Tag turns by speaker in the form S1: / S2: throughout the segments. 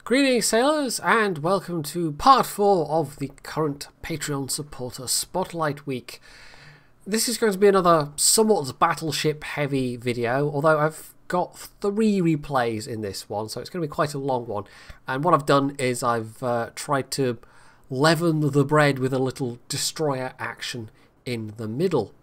S1: Greetings sailors and welcome to part 4 of the current Patreon supporter Spotlight Week. This is going to be another somewhat battleship heavy video, although I've got 3 replays in this one, so it's going to be quite a long one. And what I've done is I've tried to leaven the bread with a little destroyer action in the middle.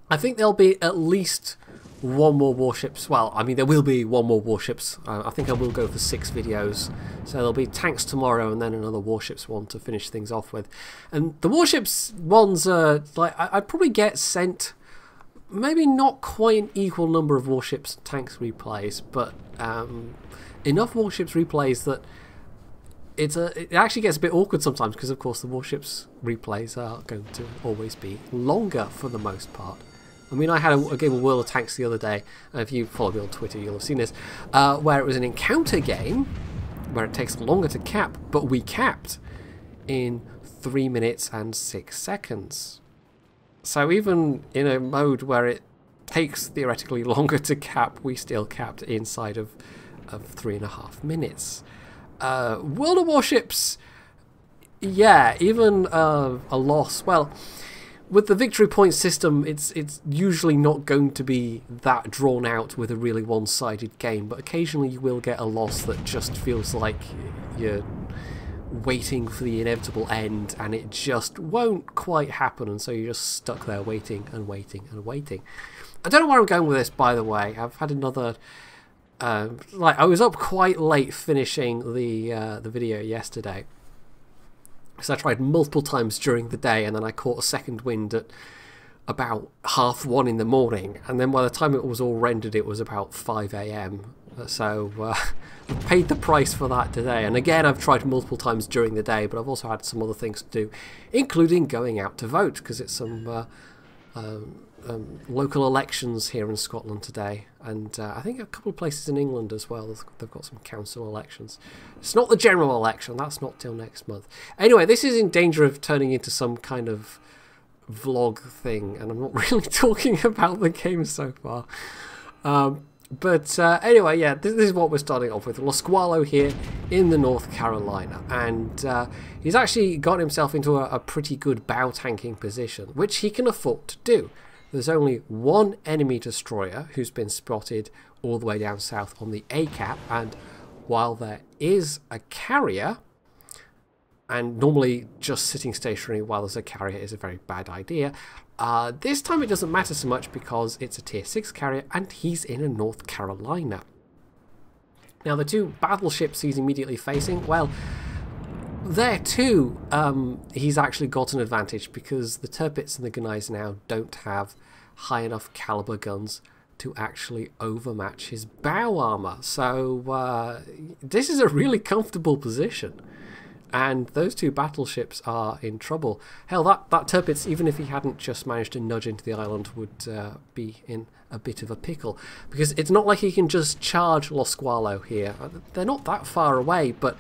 S1: I think there'll be at least one more warships. Well, I mean, there will be one more warships. I think I will go for 6 videos. So there'll be tanks tomorrow and then another warships one to finish things off with. And the warships ones are like I'd probably get sent maybe not quite an equal number of warships and tanks replays, but enough warships replays that it actually gets a bit awkward sometimes, because of course the warships replays are going to always be longer for the most part. I mean, I had a game of World of Tanks the other day, and if you follow me on Twitter you'll have seen this, where it was an encounter game where it takes longer to cap, but we capped in 3 minutes and 6 seconds. So even in a mode where it takes theoretically longer to cap, we still capped inside of 3.5 minutes. World of Warships, yeah, even a loss, well, with the victory point system, it's usually not going to be that drawn out with a really one-sided game, but occasionally you will get a loss that just feels like you're waiting for the inevitable end and it just won't quite happen, and so you're just stuck there waiting and waiting and waiting. I don't know where I'm going with this, by the way. I've had another like, I was up quite late finishing the video yesterday. So I tried multiple times during the day, and then I caught a second wind at about 1:30 in the morning, and then by the time it was all rendered it was about 5 AM. So I paid the price for that today, and again I've tried multiple times during the day, but I've also had some other things to do, including going out to vote, because it's some local elections here in Scotland today, and I think a couple of places in England as well. They've got some council elections. It's not the general election, that's not till next month. Anyway, this is in danger of turning into some kind of vlog thing, and I'm not really talking about the game so far. But anyway, yeah, this is what we're starting off with. Losqualo here in the North Carolina, and he's actually got himself into a pretty good bow tanking position, which he can afford to do. There's only one enemy destroyer who's been spotted all the way down south on the A cap, and while there is a carrier, and normally just sitting stationary while there's a carrier is a very bad idea, this time it doesn't matter so much because it's a tier 6 carrier and he's in a North Carolina. Now the 2 battleships he's immediately facing, well, there too, he's actually got an advantage, because the Tirpitz and the Gneisenau don't have high enough caliber guns to actually overmatch his bow armor. So this is a really comfortable position, and those 2 battleships are in trouble. Hell, that Tirpitz, even if he hadn't just managed to nudge into the island, would be in a bit of a pickle, because it's not like he can just charge Losqualo here. They're not that far away, but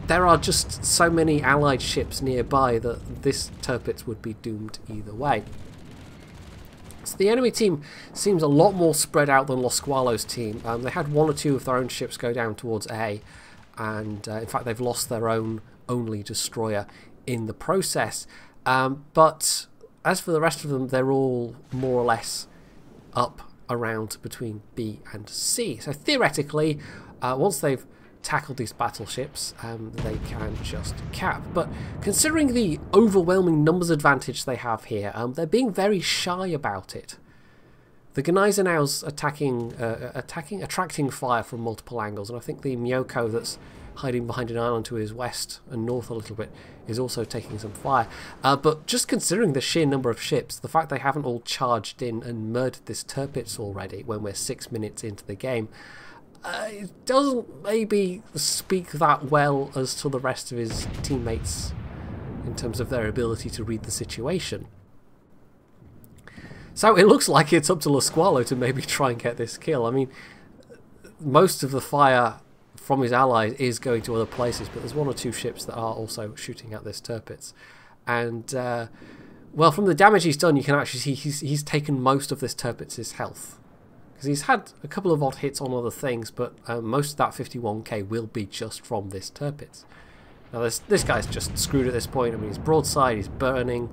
S1: there are just so many allied ships nearby that this Tirpitz would be doomed either way. So the enemy team seems a lot more spread out than Losqualo's team. They had 1 or 2 of their own ships go down towards A, and in fact they've lost their own only destroyer in the process. But as for the rest of them, they're all more or less up around between B and C. So theoretically, once they've tackled these battleships, they can just cap. But considering the overwhelming numbers advantage they have here, they're being very shy about it. The Gneisenau's attracting fire from multiple angles, and I think the Myoko that's hiding behind an island to his west and north a little bit is also taking some fire. But just considering the sheer number of ships, the fact they haven't all charged in and murdered this Tirpitz already when we're 6 minutes into the game, it doesn't maybe speak that well as to the rest of his teammates in terms of their ability to read the situation. So it looks like it's up to Losqualo to maybe try and get this kill. I mean, most of the fire from his allies is going to other places, but there's 1 or 2 ships that are also shooting at this Tirpitz. And, well, from the damage he's done, you can actually see he's taken most of this Tirpitz's health. because he's had a couple of odd hits on other things, but most of that 51k will be just from this Tirpitz. Now this guy's just screwed at this point. I mean, he's broadside, he's burning,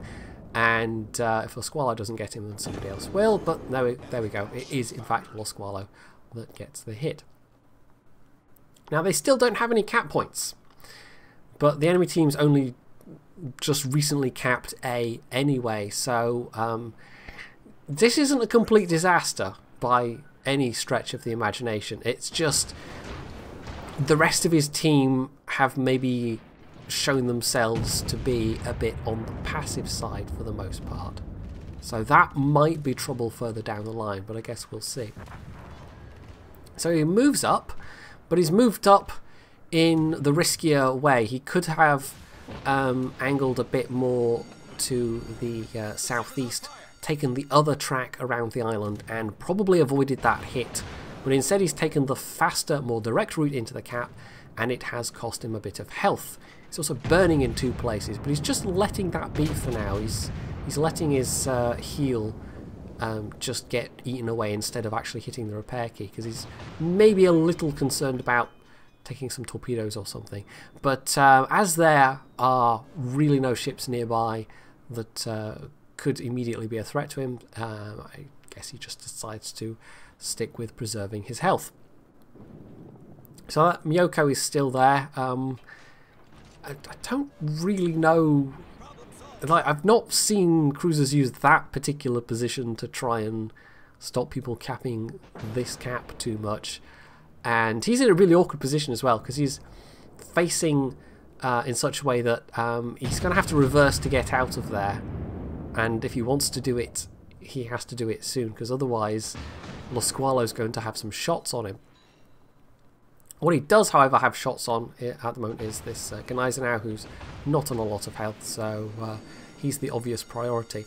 S1: and if Lasqualo doesn't get him, then somebody else will. But there we go. It is in fact Lasqualo that gets the hit. Now they still don't have any cap points, but the enemy team's only just recently capped A anyway, so this isn't a complete disaster by any stretch of the imagination. It's just the rest of his team have maybe shown themselves to be a bit on the passive side for the most part. So that might be trouble further down the line, but I guess we'll see. So he moves up, but he's moved up in the riskier way. He could have angled a bit more to the southeast, taken the other track around the island, and probably avoided that hit. But instead he's taken the faster, more direct route into the cap, and it has cost him a bit of health. He's also burning in 2 places, but he's just letting that be for now. He's letting his heal just get eaten away instead of actually hitting the repair key, because he's maybe a little concerned about taking some torpedoes or something. But as there are really no ships nearby that could immediately be a threat to him, I guess he just decides to stick with preserving his health. So that Myoko is still there. I don't really know, like, I've not seen cruisers use that particular position to try and stop people capping this cap too much. And he's in a really awkward position as well, because he's facing in such a way that he's going to have to reverse to get out of there. And if he wants to do it, he has to do it soon, because otherwise Lasqualo's going to have some shots on him. What he does, however, have shots on at the moment is this Gneisenau, who's not on a lot of health, so he's the obvious priority.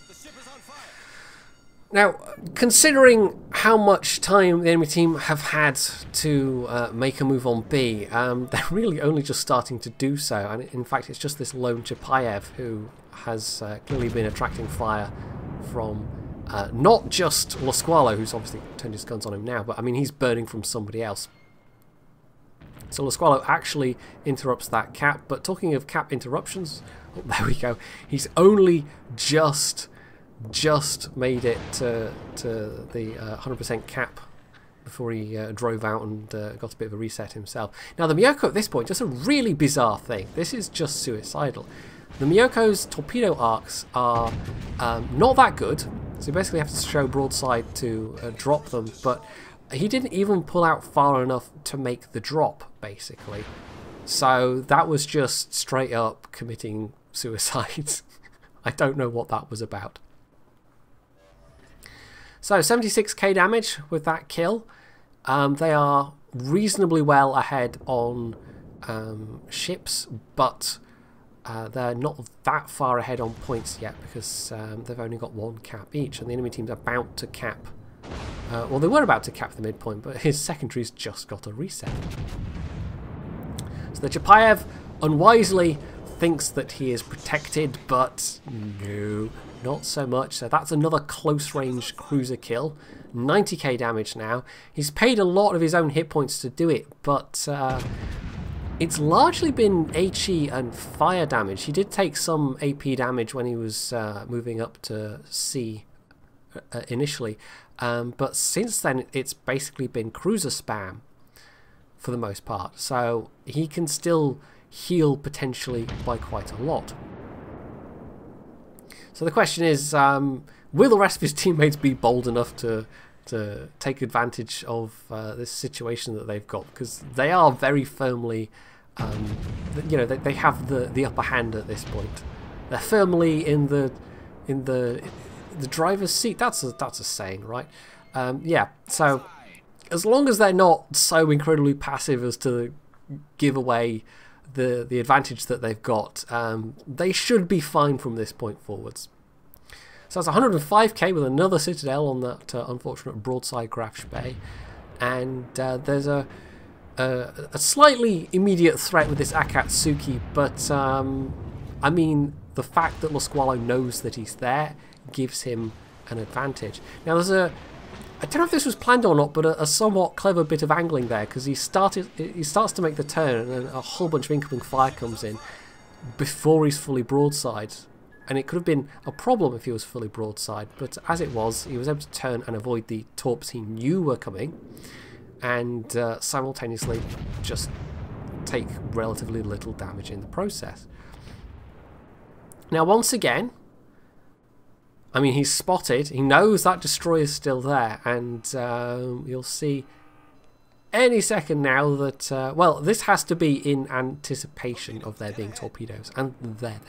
S1: Now, considering how much time the enemy team have had to make a move on B, they're really only just starting to do so, and in fact it's just this lone Chapayev who has clearly been attracting fire from not just Lasqualo, who's obviously turned his guns on him now, but I mean he's burning from somebody else. So Lasqualo actually interrupts that cap, but talking of cap interruptions, oh, there we go, he's only just made it to the 100% cap before he drove out and got a bit of a reset himself. Now the Myoko at this point does a really bizarre thing. This is just suicidal. The Myoko's torpedo arcs are not that good, so you basically have to show broadside to drop them, but he didn't even pull out far enough to make the drop, basically. So that was just straight up committing suicide. I don't know what that was about. So 76k damage with that kill. They are reasonably well ahead on ships, but they're not that far ahead on points yet, because they've only got 1 cap each, and the enemy team's about to cap. Well, they were about to cap the midpoint, but his secondary's just got a reset. So the Chapayev unwisely thinks that he is protected, but no, not so much. So that's another close-range cruiser kill. 90k damage now. He's paid a lot of his own hit points to do it, but it's largely been HE and fire damage. He did take some AP damage when he was moving up to C initially, but since then it's basically been cruiser spam for the most part, so he can still heal potentially by quite a lot. So the question is, will the rest of his teammates be bold enough to take advantage of this situation that they've got, because they are very firmly, you know, they have the upper hand at this point. They're firmly in the driver's seat. That's a saying, right? Yeah. So as long as they're not so incredibly passive as to give away the advantage that they've got, they should be fine from this point forwards. So that's 105k with another Citadel on that unfortunate broadside Graf Bay, and there's a slightly immediate threat with this Akatsuki, but I mean, the fact that Lasqualo knows that he's there gives him an advantage. Now there's a I don't know if this was planned or not, but a somewhat clever bit of angling there, because he starts to make the turn, and then a whole bunch of incoming fire comes in before he's fully broadside. And it could have been a problem if he was fully broadside, but as it was, he was able to turn and avoid the torps he knew were coming, and simultaneously just take relatively little damage in the process. Now, once again, I mean, he's spotted. He knows that destroyer's still there, and you'll see any second now that... well, this has to be in anticipation of there being torpedoes, and there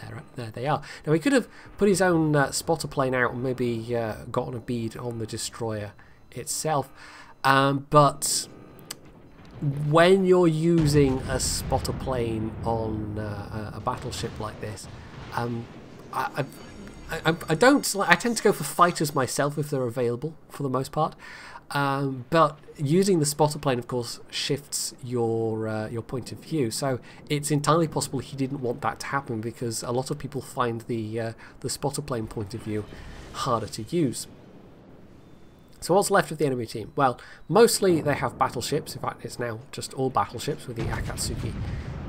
S1: they are. Now, he could have put his own spotter plane out and maybe gotten a bead on the destroyer itself, but when you're using a spotter plane on a battleship like this, I tend to go for fighters myself if they're available for the most part, but using the spotter plane, of course, shifts your point of view. So it's entirely possible he didn't want that to happen, because a lot of people find the spotter plane point of view harder to use. So what's left of the enemy team? Well, mostly they have battleships. In fact, it's now just all battleships, with the Akatsuki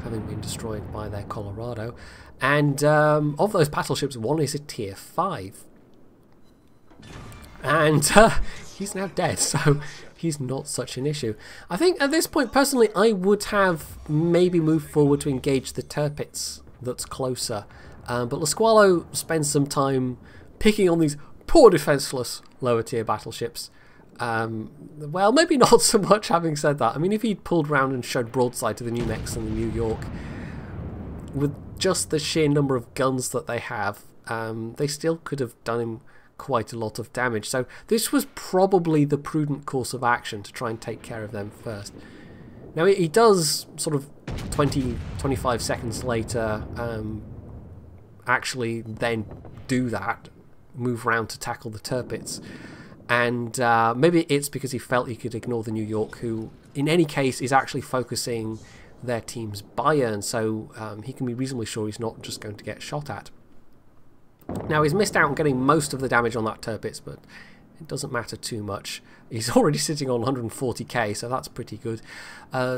S1: having been destroyed by their Colorado. And of those battleships, one is a tier 5. And he's now dead, so he's not such an issue. I think at this point, personally, I would have maybe moved forward to engage the Tirpitz that's closer. But Lasqualo spends some time picking on these poor defenseless lower tier battleships. Well, maybe not so much, having said that. I mean, if he'd pulled round and showed broadside to the New Mex and the New York, with just the sheer number of guns that they have, they still could have done him quite a lot of damage. So this was probably the prudent course of action, to try and take care of them first. Now he does sort of 20-25 seconds later actually then do that, move round to tackle the Tirpitz, and maybe it's because he felt he could ignore the New York, who in any case is actually focusing their team's Bayern, so he can be reasonably sure he's not just going to get shot at. Now, he's missed out on getting most of the damage on that Tirpitz, but it doesn't matter too much. He's already sitting on 140k, so that's pretty good.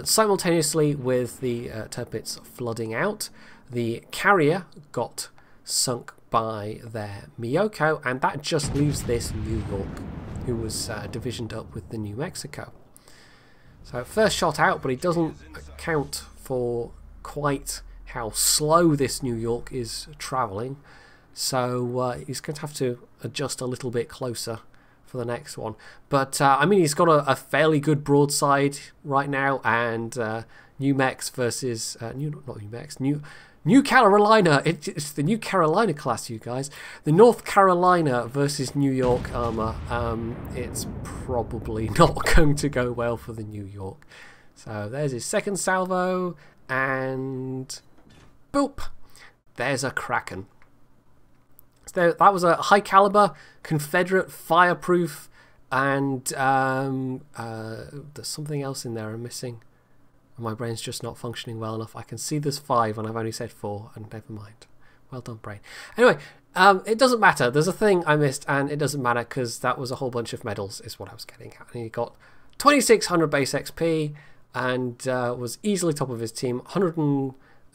S1: Simultaneously with the Tirpitz flooding out, the carrier got sunk by their Miyoko, and that just leaves this New York, who was divisioned up with the New Mexico. So first shot out, but it doesn't account for quite how slow this New York is travelling. So he's going to have to adjust a little bit closer for the next one. But I mean, he's got a fairly good broadside right now, and New Mex versus New Carolina. It's the New Carolina class, you guys. The North Carolina versus New York armor. It's probably not going to go well for the New York. So there's his second salvo, and boop, there's a Kraken. So that was a high caliber Confederate fireproof, and there's something else in there I'm missing. My brain's just not functioning well enough. I can see there's 5 and I've only said 4, and never mind. Well done, brain. Anyway, it doesn't matter. There's a thing I missed, and it doesn't matter because that was a whole bunch of medals is what I was getting at. And he got 2600 base XP and was easily top of his team. 100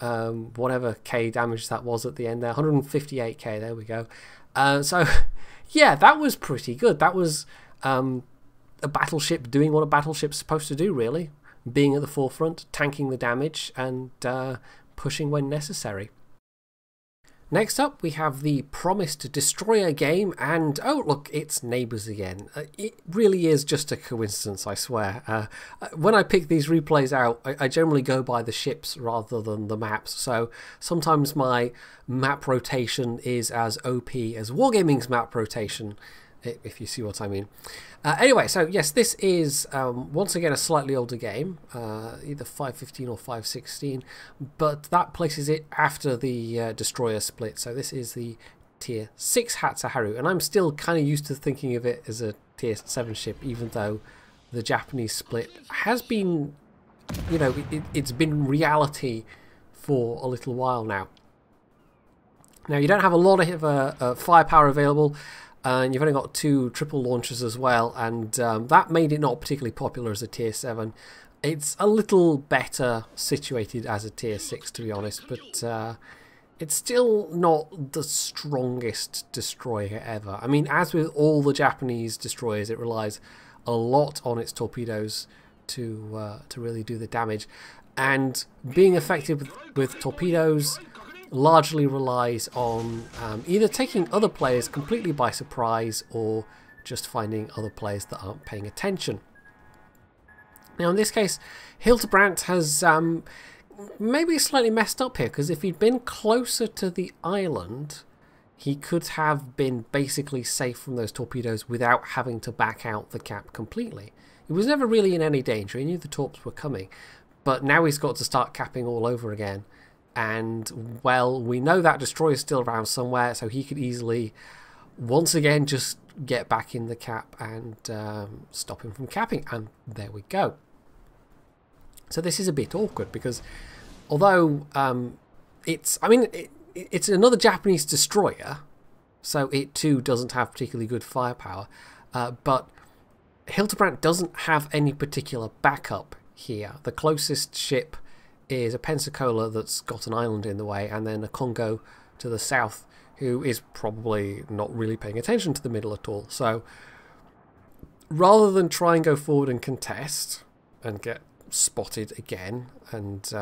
S1: and whatever K damage that was at the end there. 158k, there we go. So, yeah, that was pretty good. That was a battleship doing what a battleship's supposed to do, really. Being at the forefront, tanking the damage, and pushing when necessary. Next up, we have the promised destroyer game, and oh look, it's neighbours again. It really is just a coincidence, I swear. When I pick these replays out, I generally go by the ships rather than the maps, so sometimes my map rotation is as OP as Wargaming's map rotation, if you see what I mean. Anyway, so yes, this is once again a slightly older game, either 5.15 or 5.16, but that places it after the destroyer split. So this is the tier 6 Hatsuharu, and I'm still kind of used to thinking of it as a tier 7 ship, even though the Japanese split has been, you know, it's been reality for a little while now. Now, you don't have a lot of firepower available. and you've only got 2 triple launchers as well, and that made it not particularly popular as a tier 7. It's a little better situated as a tier 6, to be honest, but it's still not the strongest destroyer ever. I mean, as with all the Japanese destroyers, it relies a lot on its torpedoes to really do the damage, and being effective with torpedoes largely relies on either taking other players completely by surprise or just finding other players that aren't paying attention. Now in this case, Hildebrandt has maybe slightly messed up here, because if he'd been closer to the island, he could have been basically safe from those torpedoes without having to back out the cap completely. He was never really in any danger, he knew the torps were coming, but now he's got to start capping all over again. And, well, we know that destroyer's still around somewhere, so he could easily, once again, just get back in the cap and stop him from capping. And there we go. So this is a bit awkward, because although it's another Japanese destroyer, so it too doesn't have particularly good firepower, but Hildebrandt doesn't have any particular backup here. The closest ship is a Pensacola that's got an island in the way, and then a Congo to the south who is probably not really paying attention to the middle at all. So rather than try and go forward and contest and get spotted again and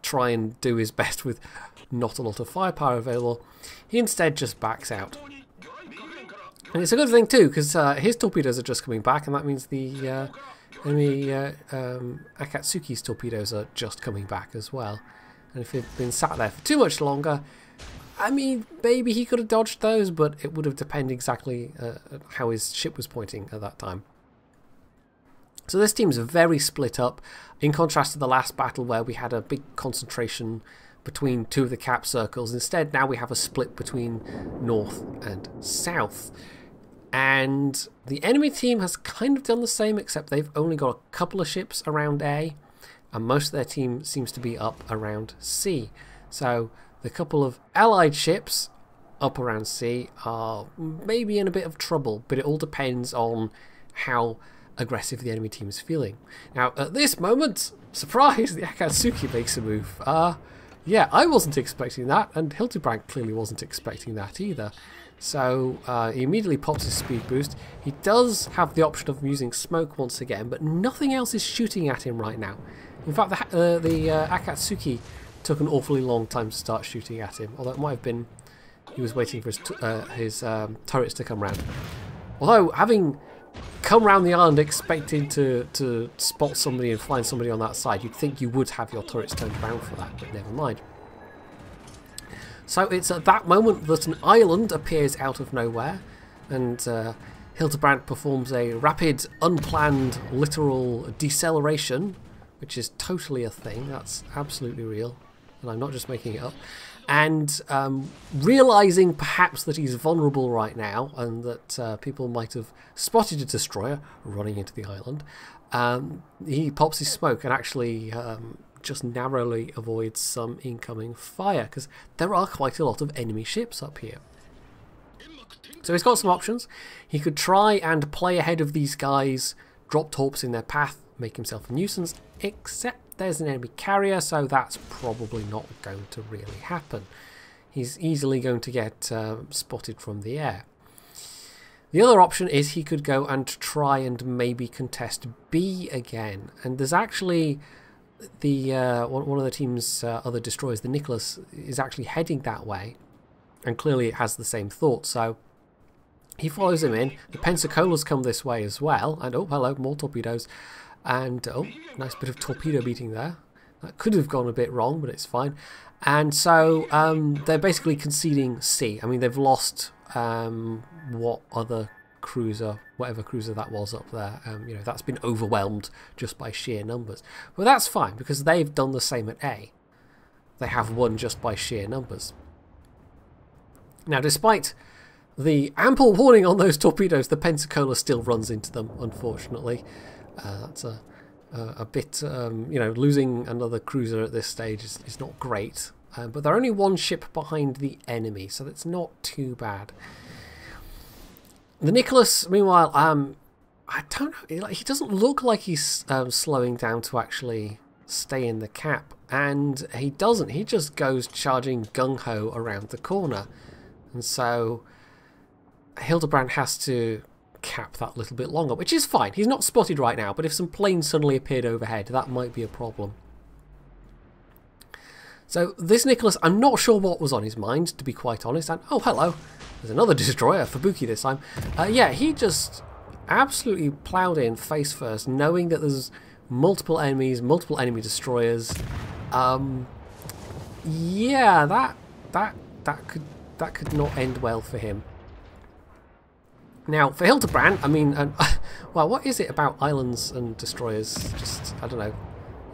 S1: try and do his best with not a lot of firepower available, he instead just backs out. And it's a good thing too, because his torpedoes are just coming back, and that means the Akatsuki's torpedoes are just coming back as well. And if he'd been sat there for too much longer, I mean, maybe he could have dodged those, but it would have depended exactly how his ship was pointing at that time. So this team's very split up, in contrast to the last battle where we had a big concentration between 2 of the cap circles. Instead, now we have a split between north and south. And the enemy team has kind of done the same, except they've only got a couple of ships around A, and most of their team seems to be up around C. So the couple of allied ships up around C are maybe in a bit of trouble, but it all depends on how aggressive the enemy team is feeling. Now at this moment, surprise, the Akatsuki makes a move. Yeah, I wasn't expecting that, and Hildebrandt clearly wasn't expecting that either. So he immediately pops his speed boost. He does have the option of using smoke once again, but nothing else is shooting at him right now. In fact, the Akatsuki took an awfully long time to start shooting at him, although it might have been he was waiting for his turrets to come round. Although, having come round the island expecting to spot somebody and find somebody on that side, you'd think you would have your turrets turned around for that, but never mind. So it's at that moment that an island appears out of nowhere, and Hildebrandt performs a rapid, unplanned, literal deceleration, which is totally a thing. That's absolutely real, and I'm not just making it up. And realising perhaps that he's vulnerable right now, and that people might have spotted a destroyer running into the island, he pops his smoke and actually just narrowly avoids some incoming fire, because there are quite a lot of enemy ships up here. So he's got some options. He could try and play ahead of these guys, drop torps in their path, make himself a nuisance, except there's an enemy carrier, so that's probably not going to really happen. He's easily going to get spotted from the air. The other option is he could go and try and maybe contest B again, and there's actually one of the team's other destroyers, the Nicholas, is actually heading that way, and clearly it has the same thought, so he follows him in. The Pensacola's come this way as well, and oh hello, more torpedoes, and oh, nice bit of torpedo beating there. That could have gone a bit wrong, but it's fine. And so they're basically conceding C. I mean, they've lost what other cruiser, whatever cruiser that was up there, you know, that's been overwhelmed just by sheer numbers. But that's fine, because they've done the same at A. They have won just by sheer numbers. Now, despite the ample warning on those torpedoes, the Pensacola still runs into them, unfortunately. That's a bit, you know, losing another cruiser at this stage is not great. but they're only one ship behind the enemy, so that's not too bad. The Nicholas, meanwhile, I don't know, he doesn't look like he's slowing down to actually stay in the cap, and he doesn't. He just goes charging gung-ho around the corner, and so Hildebrand has to cap that little bit longer, which is fine. He's not spotted right now, but if some planes suddenly appeared overhead, that might be a problem. So this Nicholas, I'm not sure what was on his mind, to be quite honest. And oh, hello, there's another destroyer, Fubuki this time. Yeah, he just absolutely ploughed in face first, knowing that there's multiple enemies, multiple enemy destroyers. Yeah, that could not end well for him. Now, for Hildebrand, I mean, well, what is it about islands and destroyers? Just, I don't know,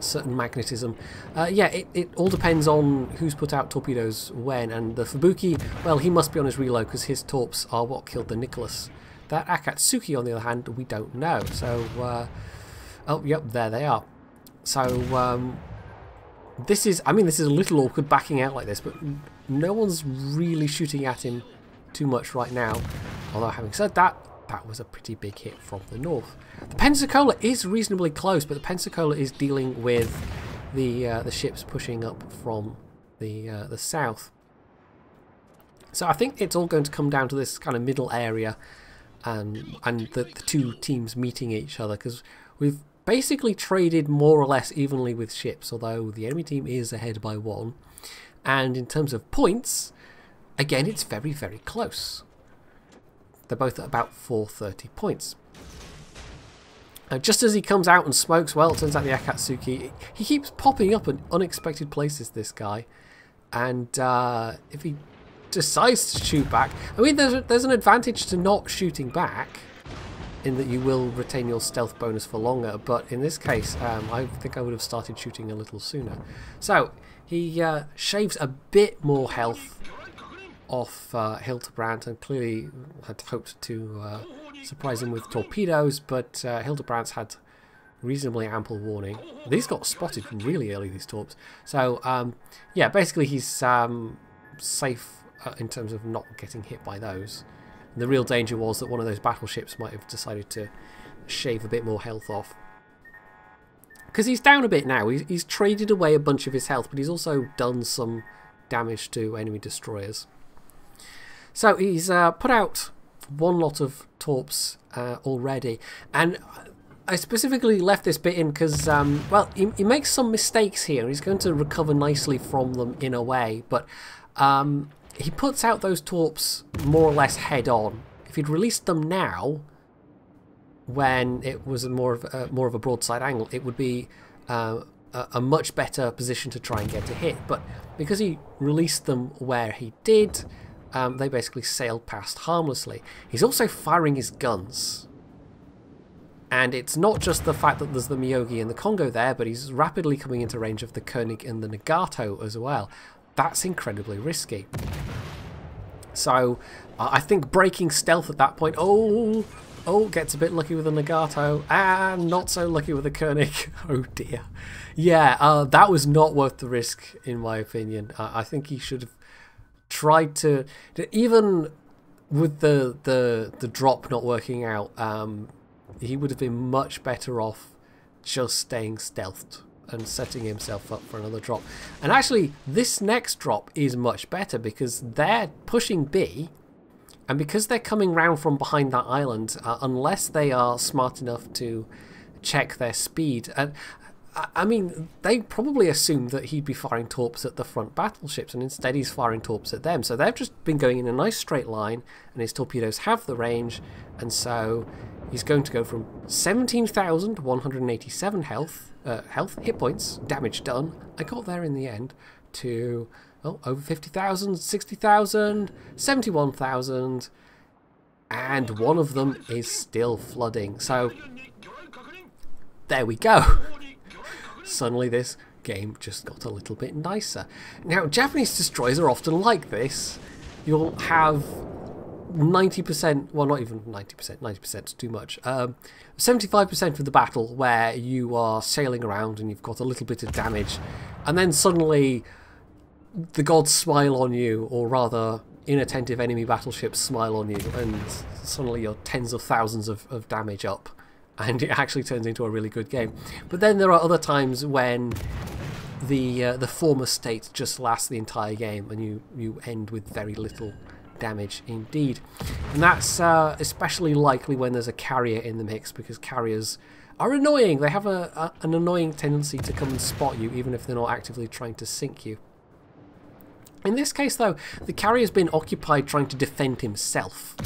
S1: certain magnetism. Yeah, it all depends on who's put out torpedoes when, and the Fubuki, well, he must be on his reload because his torps are what killed the Nicholas. That Akatsuki, on the other hand, we don't know. So, oh, yep, there they are. So, this is, I mean, this is a little awkward backing out like this, but no one's really shooting at him too much right now. Although, having said that, that was a pretty big hit from the north. The Pensacola is reasonably close, but the Pensacola is dealing with the ships pushing up from the south. So I think it's all going to come down to this kind of middle area, and the two teams meeting each other, because we've basically traded more or less evenly with ships, although the enemy team is ahead by 1. And in terms of points, again, it's very, very close. They're both at about 430 points. Just as he comes out and smokes, well, it turns out the Akatsuki, he keeps popping up in unexpected places, this guy. And if he decides to shoot back, I mean, there's an advantage to not shooting back, in that you will retain your stealth bonus for longer, but in this case, I think I would have started shooting a little sooner. So, he shaves a bit more health off Hildebrand, and clearly had hoped to surprise him with torpedoes, but Hildebrand's had reasonably ample warning. These got spotted really early, these torps. So, yeah, basically he's safe in terms of not getting hit by those. And the real danger was that one of those battleships might have decided to shave a bit more health off. Because he's down a bit now. He's traded away a bunch of his health, but he's also done some damage to enemy destroyers. So he's put out one lot of torps already, and I specifically left this bit in because, well, he makes some mistakes here. He's going to recover nicely from them in a way, but he puts out those torps more or less head on. If he'd released them now, when it was more of a broadside angle, it would be a much better position to try and get a hit. But because he released them where he did, they basically sailed past harmlessly. He's also firing his guns. And it's not just the fact that there's the Miyogi and the Kongo there, but he's rapidly coming into range of the Koenig and the Nagato as well. That's incredibly risky. So I think breaking stealth at that point, oh, gets a bit lucky with the Nagato, and not so lucky with the Koenig. Oh dear. Yeah, that was not worth the risk, in my opinion. I think he should have tried to even with the drop not working out, he would have been much better off just staying stealthed and setting himself up for another drop. And actually, this next drop is much better because they're pushing B, and because they're coming round from behind that island, unless they are smart enough to check their speed, and I mean, they probably assumed that he'd be firing torps at the front battleships, and instead he's firing torps at them. So they've just been going in a nice straight line, and his torpedoes have the range, and so he's going to go from 17,187 health hit points, damage done. I got there in the end, to over 50,000, 60,000, 71,000, and one of them is still flooding. So there we go. Suddenly this game just got a little bit nicer. Now, Japanese destroyers are often like this. You'll have 90%, well, not even 90%, 90% is too much, 75% of the battle where you are sailing around and you've got a little bit of damage, and then suddenly the gods smile on you, or rather inattentive enemy battleships smile on you, and suddenly you're tens of thousands of damage up, and it actually turns into a really good game. But then there are other times when the former state just lasts the entire game, and you end with very little damage indeed. And that's especially likely when there's a carrier in the mix, because carriers are annoying. They have an annoying tendency to come and spot you, even if they're not actively trying to sink you. In this case, though, the carrier's been occupied trying to defend himself.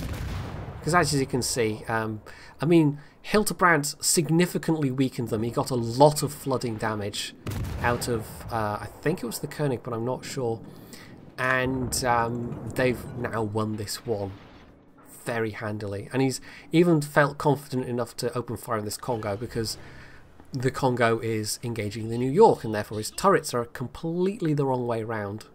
S1: Because as you can see, I mean, Hildebrand significantly weakened them. He got a lot of flooding damage out of, I think it was the Koenig, but I'm not sure. And they've now won this one very handily. And he's even felt confident enough to open fire on this Congo, because the Congo is engaging the New York, and therefore his turrets are completely the wrong way round.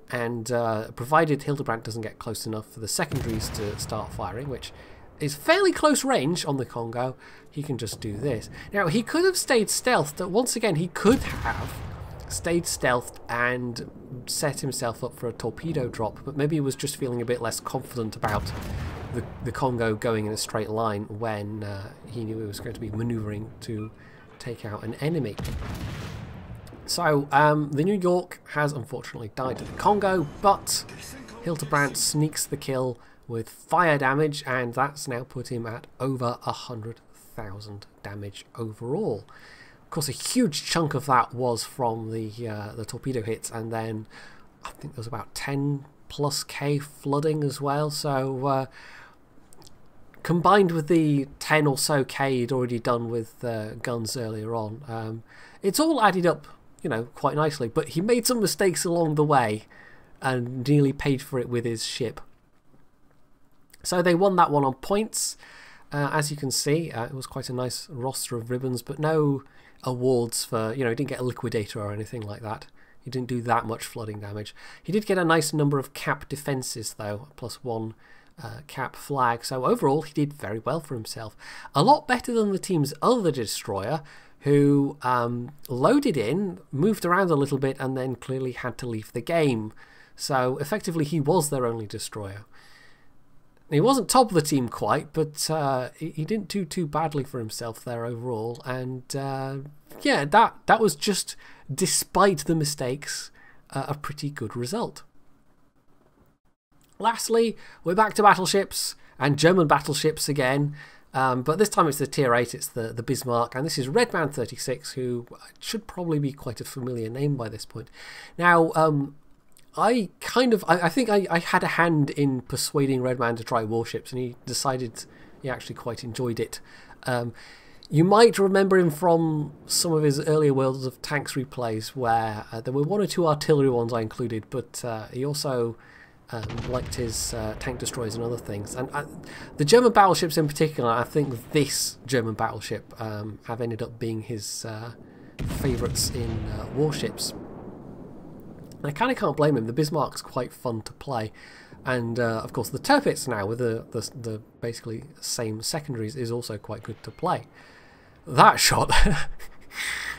S1: And provided Hildebrand doesn't get close enough for the secondaries to start firing, which is fairly close range on the Congo, he can just do this. Now, he could have stayed stealthed. Once again, he could have stayed stealthed and set himself up for a torpedo drop, but maybe he was just feeling a bit less confident about the Congo going in a straight line when he knew he was going to be maneuvering to take out an enemy. So, the New York has unfortunately died to the Congo, but Hildebrand sneaks the kill with fire damage, and that's now put him at over 100,000 damage overall. Of course, a huge chunk of that was from the torpedo hits, and then I think there was about 10+K flooding as well. So, combined with the 10 or so K he'd already done with guns earlier on, it's all added up, you know, quite nicely. But he made some mistakes along the way and nearly paid for it with his ship. So they won that one on points. As you can see, it was quite a nice roster of ribbons, but no awards for, you know, he didn't get a liquidator or anything like that. He didn't do that much flooding damage. He did get a nice number of cap defences though, +1 cap flag. So overall, he did very well for himself. A lot better than the team's other destroyer, who loaded in, moved around a little bit, and then clearly had to leave the game. So effectively, he was their only destroyer. He wasn't top of the team quite, but he didn't do too badly for himself there overall. And yeah, that was just, despite the mistakes, a pretty good result. Lastly, we're back to battleships, and German battleships again. But this time it's the Tier 8, it's the Bismarck, and this is Redman 36, who should probably be quite a familiar name by this point. Now, I think I had a hand in persuading Redman to try warships, and he decided he actually quite enjoyed it. You might remember him from some of his earlier Worlds of Tanks replays, where there were 1 or 2 artillery ones I included, but he also liked his tank destroyers and other things. And the German battleships in particular, I think this German battleship have ended up being his favourites in warships. I kind of can't blame him. The Bismarck's quite fun to play, and of course the Tirpitz now with the basically same secondaries is also quite good to play. That shot,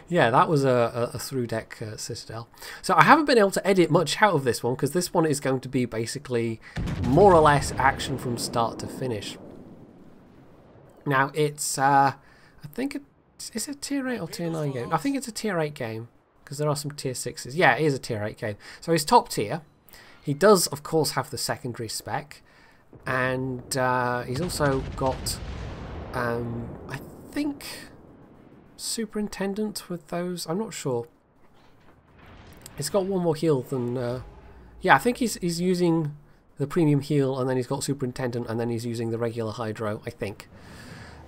S1: yeah, that was a through deck citadel. So I haven't been able to edit much out of this one, because this one is going to be basically more or less action from start to finish. Now it's I think it's a Tier 8 or Tier 9 game. I think it's a Tier 8 game, because there are some Tier 6s. Yeah, it is a Tier 8 game. So he's top tier. He does, of course, have the secondary spec. And he's also got, I think, Superintendent with those. I'm not sure. It's got one more heal than... yeah, I think he's using the premium heal, and then he's got Superintendent, and then he's using the regular Hydro, I think.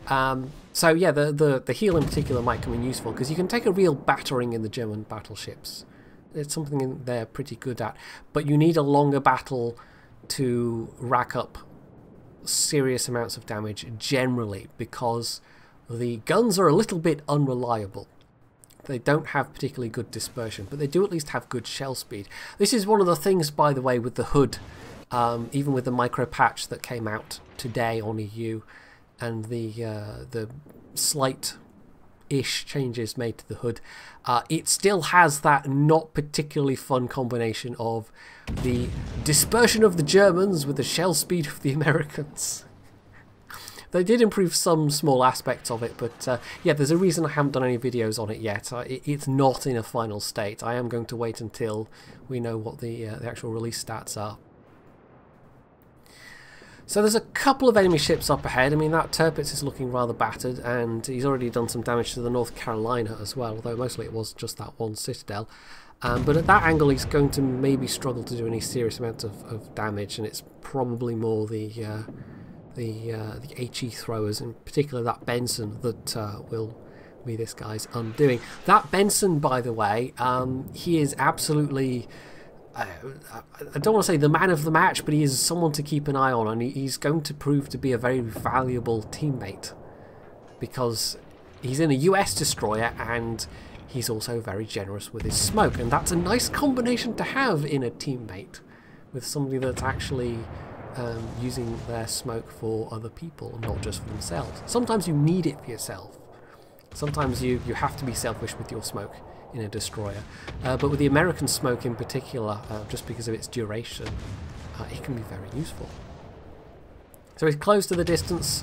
S1: So yeah, the heal in particular might come in useful, because you can take a real battering in the German battleships. It's something they're pretty good at, but you need a longer battle to rack up serious amounts of damage generally, because the guns are a little bit unreliable. They don't have particularly good dispersion, but they do at least have good shell speed. This is one of the things, by the way, with the hood, even with the micro patch that came out today on EU, and the slight ish changes made to the hood. It still has that not particularly fun combination of the dispersion of the Germans with the shell speed of the Americans. They did improve some small aspects of it, but yeah, there's a reason I haven't done any videos on it yet. It's not in a final state. I am going to wait until we know what the actual release stats are. So there's a couple of enemy ships up ahead. I mean, that Tirpitz is looking rather battered, and he's already done some damage to the North Carolina as well, although mostly it was just that one citadel. But at that angle, he's going to maybe struggle to do any serious amount of damage, and it's probably more the HE throwers, in particular that Benson, that will be this guy's undoing. That Benson, by the way, he is absolutely... I don't want to say the man of the match, but he is someone to keep an eye on, and he's going to prove to be a very valuable teammate because he's in a US destroyer and he's also very generous with his smoke, and that's a nice combination to have in a teammate, with somebody that's actually using their smoke for other people, not just for themselves. Sometimes you need it for yourself. Sometimes you have to be selfish with your smoke in a destroyer, but with the American smoke in particular, just because of its duration, it can be very useful. So he's close to the distance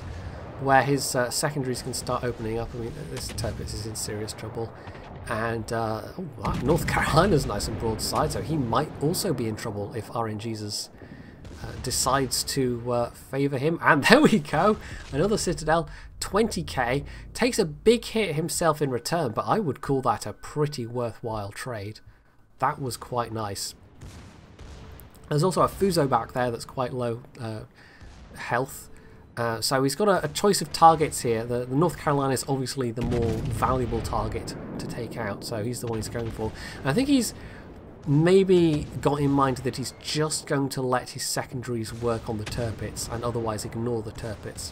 S1: where his secondaries can start opening up. I mean, this Tirpitz is in serious trouble, and oh, wow, North Carolina's nice and broadside, so he might also be in trouble if RNGesus decides to favour him. And there we go, another citadel. 20k, takes a big hit himself in return, but I would call that a pretty worthwhile trade. That was quite nice. There's also a Fuso back there that's quite low health, so he's got a choice of targets here. The North Carolina is obviously the more valuable target to take out, so he's the one he's going for. And I think he's maybe got in mind that he's just going to let his secondaries work on the Tirpitz and otherwise ignore the Tirpitz,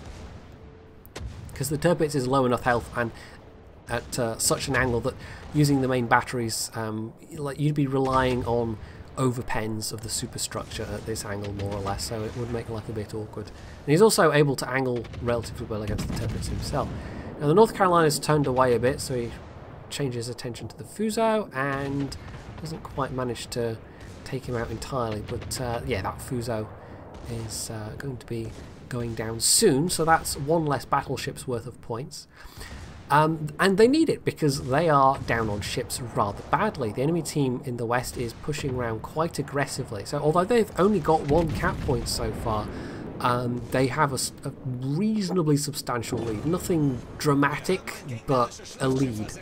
S1: because the Tirpitz is low enough health and at such an angle that using the main batteries, like you'd be relying on overpens of the superstructure at this angle more or less, so it would make life a bit awkward. And he's also able to angle relatively well against the Tirpitz himself. Now the North Carolina's turned away a bit, so he changes attention to the Fuso and doesn't quite manage to take him out entirely, but yeah, that Fuso is going to be going down soon, so that's one less battleship's worth of points. And they need it because they are down on ships rather badly. The enemy team in the west is pushing around quite aggressively, so although they've only got 1 cap point so far, they have a reasonably substantial lead. Nothing dramatic, but a lead.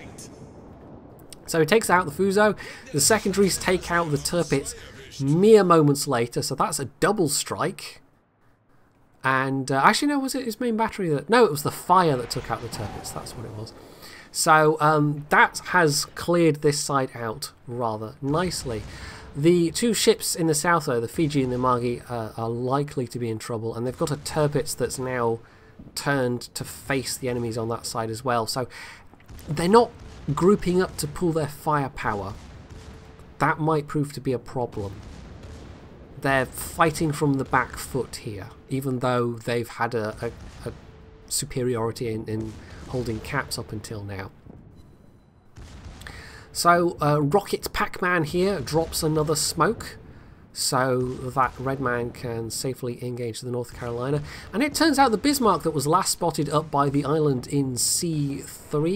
S1: So he takes out the Fuso, the secondaries take out the Tirpitz mere moments later, so that's a double strike. And actually, no, was it his main battery that... No, it was the fire that took out the Tirpitz, that's what it was. So that has cleared this side out rather nicely. The two ships in the south, though, the Fiji and the Amagi, are likely to be in trouble, and they've got a Tirpitz that's now turned to face the enemies on that side as well. So they're not grouping up to pull their firepower. That might prove to be a problem. They're fighting from the back foot here, even though they've had a superiority in holding caps up until now. So Rocket Pac-Man here drops another smoke, so that Red Man can safely engage the North Carolina. And it turns out the Bismarck that was last spotted up by the island in C3,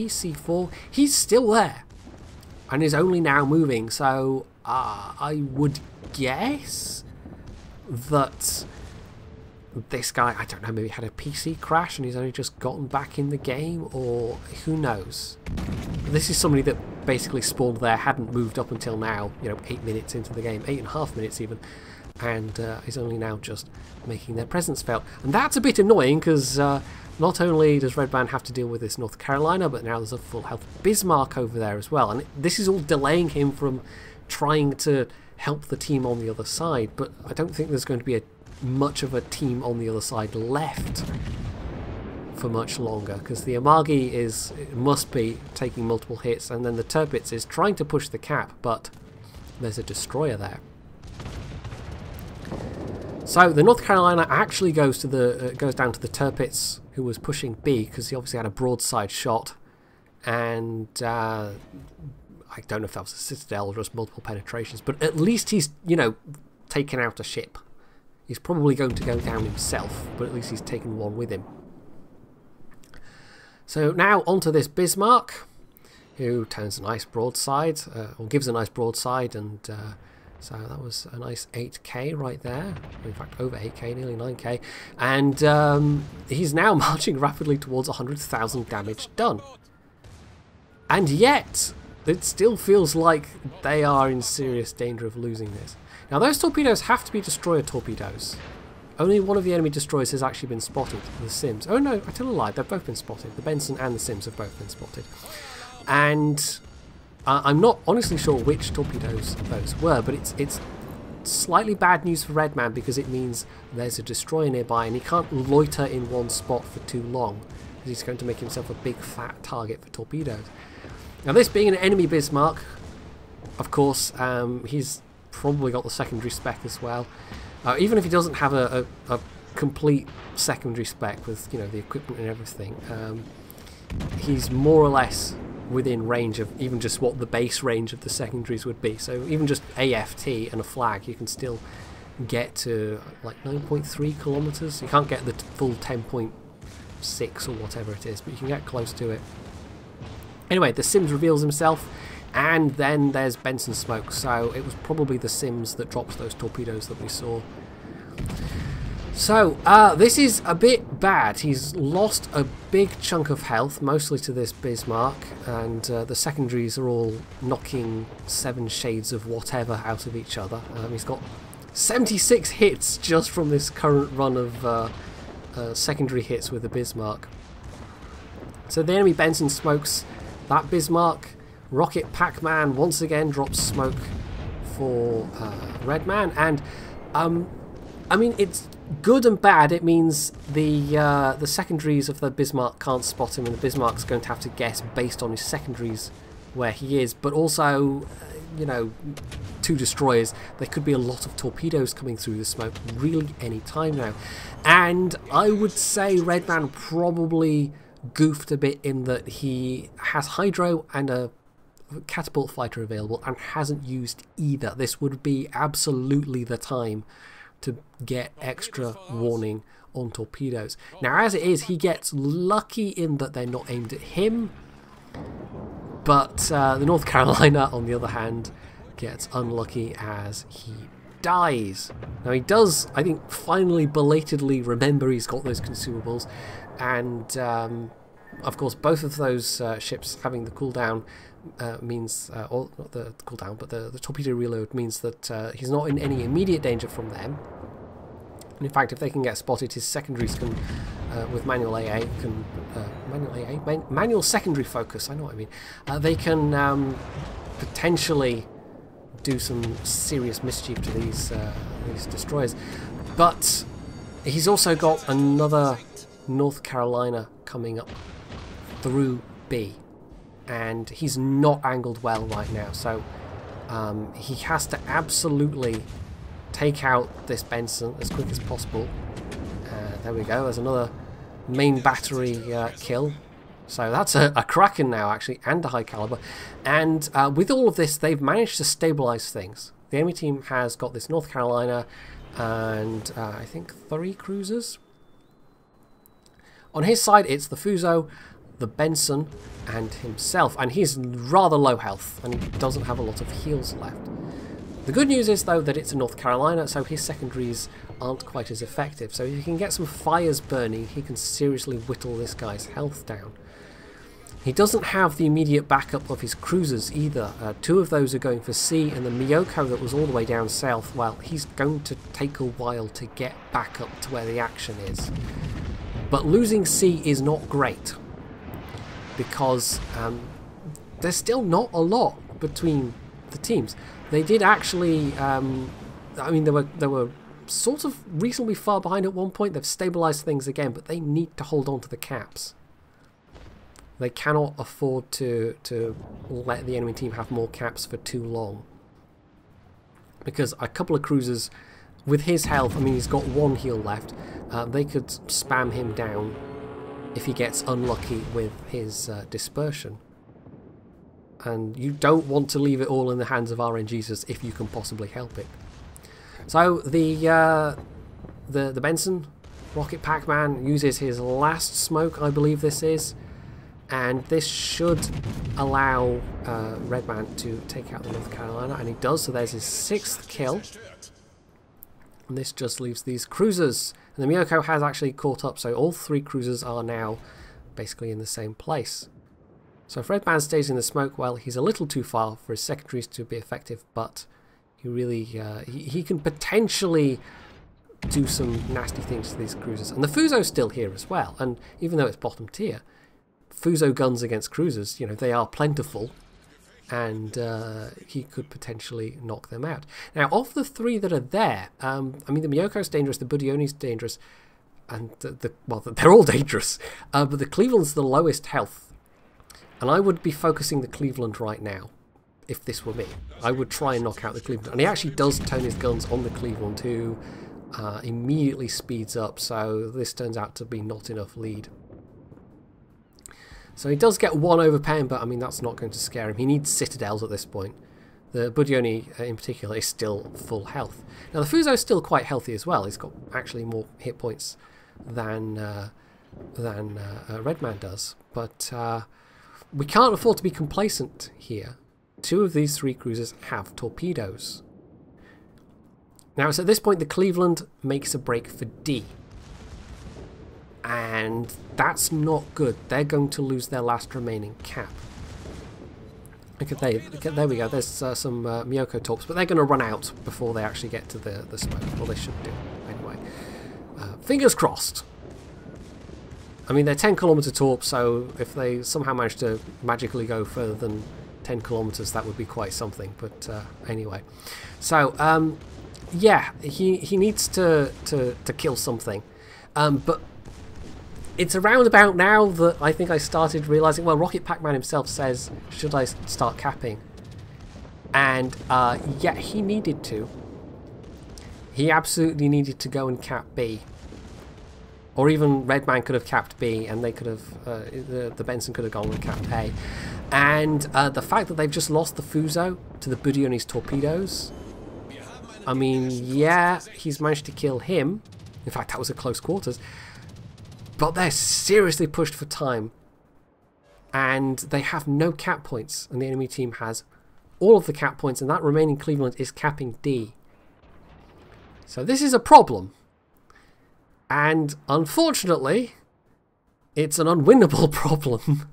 S1: C4, he's still there and is only now moving, so I would guess that this guy, I don't know, maybe had a PC crash and he's only just gotten back in the game, or who knows. This is somebody that basically spawned there, hadn't moved up until now, you know, 8 minutes into the game, 8.5 minutes even, and is only now just making their presence felt. And that's a bit annoying because not only does Red Man have to deal with this North Carolina, but now there's a full health Bismarck over there as well, and this is all delaying him from trying to help the team on the other side. But I don't think there's going to be much of a team on the other side left for much longer, because the Amagi must be taking multiple hits, and then the Tirpitz is trying to push the cap, but there's a destroyer there. So the North Carolina actually goes down to the Tirpitz, who was pushing B, because he obviously had a broadside shot and I don't know if that was a citadel or just multiple penetrations, but at least he's, you know, taken out a ship. He's probably going to go down himself, but at least he's taken one with him. So now onto this Bismarck, who turns a nice broadside, or gives a nice broadside, and so that was a nice 8k right there. In fact, over 8k, nearly 9k. And he's now marching rapidly towards 100,000 damage done. And yet, it still feels like they are in serious danger of losing this. Now, those torpedoes have to be destroyer torpedoes. Only one of the enemy destroyers has actually been spotted, the Sims. Oh no, I tell a lie, they've both been spotted. The Benson and the Sims have both been spotted. And I'm not honestly sure which torpedoes those were, but it's slightly bad news for Redman, because it means there's a destroyer nearby and he can't loiter in one spot for too long, because he's going to make himself a big fat target for torpedoes. Now, this being an enemy Bismarck, of course, he's probably got the secondary spec as well. Even if he doesn't have a complete secondary spec with, you know, the equipment and everything, he's more or less within range of even just what the base range of the secondaries would be. So even just AFT and a flag, you can still get to like 9.3 kilometers. You can't get the full 10.6 or whatever it is, but you can get close to it. Anyway, the Sims reveals himself, and then there's Benson smoke. So it was probably the Sims that dropped those torpedoes that we saw. So this is a bit bad. He's lost a big chunk of health, mostly to this Bismarck, and the secondaries are all knocking 7 shades of whatever out of each other. He's got 76 hits just from this current run of secondary hits with the Bismarck. So the enemy Benson smokes that Bismarck. Rocket Pac-Man once again drops smoke for Redman, and I mean, it's good and bad. It means the secondaries of the Bismarck can't spot him, and the Bismarck's going to have to guess based on his secondaries where he is. But also, you know, 2 destroyers, there could be a lot of torpedoes coming through the smoke really any time now. And I would say Redman probably goofed a bit in that he has Hydro and a catapult fighter available and hasn't used either. This would be absolutely the time to get extra warning on torpedoes. Now, as it is, he gets lucky in that they're not aimed at him, but the North Carolina, on the other hand, gets unlucky as he dies. Now, he does, I think, finally belatedly remember he's got those consumables, and of course both of those ships having the cooldown means, or not the cooldown, but the torpedo reload means that he's not in any immediate danger from them. And in fact, if they can get spotted, his secondaries can, with manual AA, can manual secondary focus. I know what I mean. They can potentially do some serious mischief to these destroyers. But he's also got another North Carolina coming up through B, and he's not angled well right now, so he has to absolutely take out this Benson as quick as possible. There we go, there's another main battery kill. So that's a Kraken now, actually, and a high caliber. And with all of this, they've managed to stabilize things. The enemy team has got this North Carolina and I think 3 cruisers. On his side, it's the Fuso, the Benson, and himself. And he's rather low health, and he doesn't have a lot of heals left. The good news is, though, that it's a North Carolina, so his secondaries aren't quite as effective. So if he can get some fires burning, he can seriously whittle this guy's health down. He doesn't have the immediate backup of his cruisers either. 2 of those are going for C, and the Miyoko that was all the way down south, well, he's going to take a while to get back up to where the action is. But losing C is not great, because there's still not a lot between the teams. They did actually, I mean, they were sort of reasonably far behind at one point. They've stabilised things again, but they need to hold on to the caps. They cannot afford to let the enemy team have more caps for too long, because a couple of cruisers with his health, I mean, he's got 1 heal left. They could spam him down if he gets unlucky with his dispersion. And you don't want to leave it all in the hands of RNGs if you can possibly help it. So the Benson, Rocket Pac-Man, uses his last smoke, I believe this is. And this should allow Redman to take out the North Carolina. And he does, so there's his 6th kill. And this just leaves these cruisers. And the Miyoko has actually caught up, so all 3 cruisers are now basically in the same place. So if Redman stays in the smoke, well, he's a little too far for his secondaries to be effective, but he really he can potentially do some nasty things to these cruisers. And the Fuso's still here as well, and even though it's bottom tier, Fuso guns against cruisers, you know, they are plentiful, and he could potentially knock them out. Now, of the 3 that are there, I mean, the Miyoko's dangerous, the Budioni's dangerous, and well, they're all dangerous, but the Cleveland's the lowest health. And I would be focusing the Cleveland right now, if this were me. I would try and knock out the Cleveland. And he actually does turn his guns on the Cleveland, who immediately speeds up, so this turns out to be not enough lead. So he does get 1 over pen, but I mean, that's not going to scare him. He needs citadels at this point. The Budioni, in particular, is still full health. Now, the Fuso is still quite healthy as well. He's got actually more hit points than Redman does. But we can't afford to be complacent here. 2 of these 3 cruisers have torpedoes. Now, it's at this point the Cleveland makes a break for D. And that's not good. They're going to lose their last remaining cap. Okay, there we go. There's some Miyoko torps, but they're going to run out before they actually get to the smoke. Well, they should do, anyway. Fingers crossed. I mean, they're 10-kilometer torps, so if they somehow manage to magically go further than 10 kilometers, that would be quite something. But anyway, so yeah, he needs to kill something. But it's around about now that I think I started realizing. Well, Rocket Pac-Man himself says, "Should I start capping?" And yeah, he needed to. He absolutely needed to go and cap B. Or even Redman could have capped B, and they could have the Benson could have gone and capped A. And the fact that they've just lost the Fuso to the Budioni's torpedoes, I mean, yeah, he's managed to kill him. In fact, that was at close quarters. But they're seriously pushed for time, and they have no cap points, and the enemy team has all of the cap points, and that remaining Cleveland is capping D. So this is a problem. And unfortunately, it's an unwinnable problem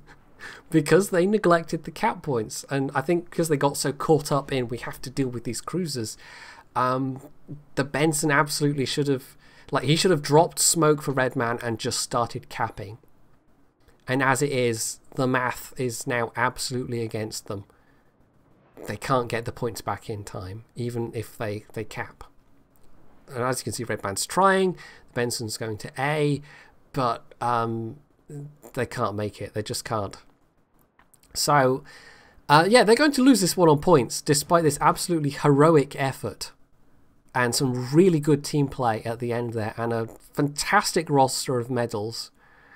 S1: because they neglected the cap points. And I think because they got so caught up in we have to deal with these cruisers, the Benson absolutely should have, like, he should have dropped smoke for Redman and just started capping. And as it is, the math is now absolutely against them. They can't get the points back in time, even if they cap. And as you can see, Redman's trying. Benson's going to A, but they can't make it. They just can't. So, yeah, they're going to lose this one on points, despite this absolutely heroic effort and some really good team play at the end there, and a fantastic roster of medals.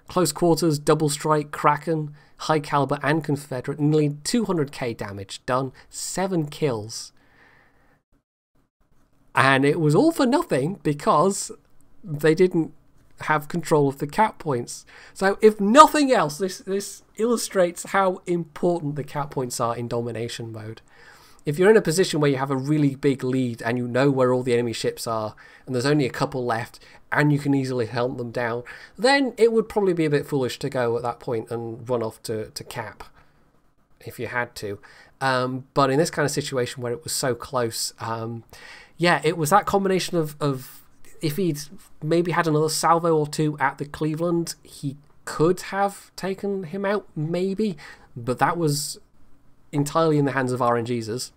S1: Close quarters, double strike, Kraken, high caliber, and Confederate. Nearly 200k damage done, 7 kills. And it was all for nothing because they didn't have control of the cap points. So if nothing else, this illustrates how important the cap points are in domination mode. If you're in a position where you have a really big lead and you know where all the enemy ships are and there's only a couple left and you can easily hunt them down, then it would probably be a bit foolish to go at that point and run off to cap if you had to. But in this kind of situation where it was so close, yeah, it was that combination of if he'd maybe had another salvo or 2 at the Cleveland, he could have taken him out, maybe, but that was entirely in the hands of RNGs.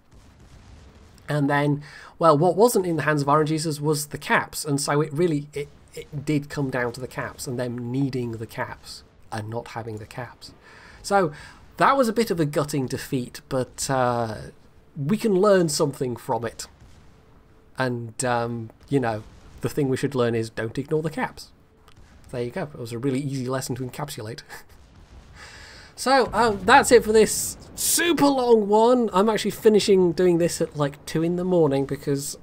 S1: And then, well, what wasn't in the hands of RNGs was the caps, and so it really it did come down to the caps and them needing the caps and not having the caps. So that was a bit of a gutting defeat, but we can learn something from it. And you know, the thing we should learn is don't ignore the caps. There you go. It was a really easy lesson to encapsulate. So that's it for this super long one. I'm actually finishing doing this at like 2 in the morning because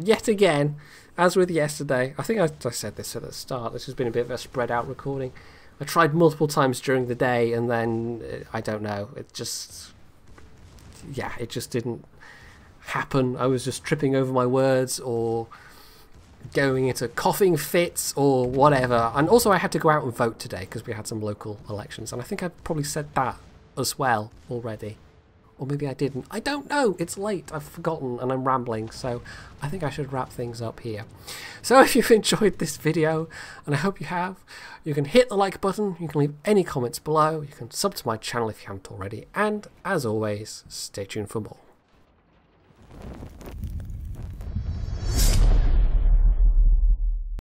S1: yet again, as with yesterday, I think I said this at the start, this has been a bit of a spread out recording. I tried multiple times during the day and then, I don't know, it just didn't happen. I was just tripping over my words or going into coughing fits or whatever. And also I had to go out and vote today because we had some local elections, and I think I probably said that as well already, or maybe I didn't. I don't know, it's late, I've forgotten and I'm rambling, so I think I should wrap things up here. So if you've enjoyed this video, and I hope you have, you can hit the like button, you can leave any comments below, you can sub to my channel if you haven't already, and as always, stay tuned for more.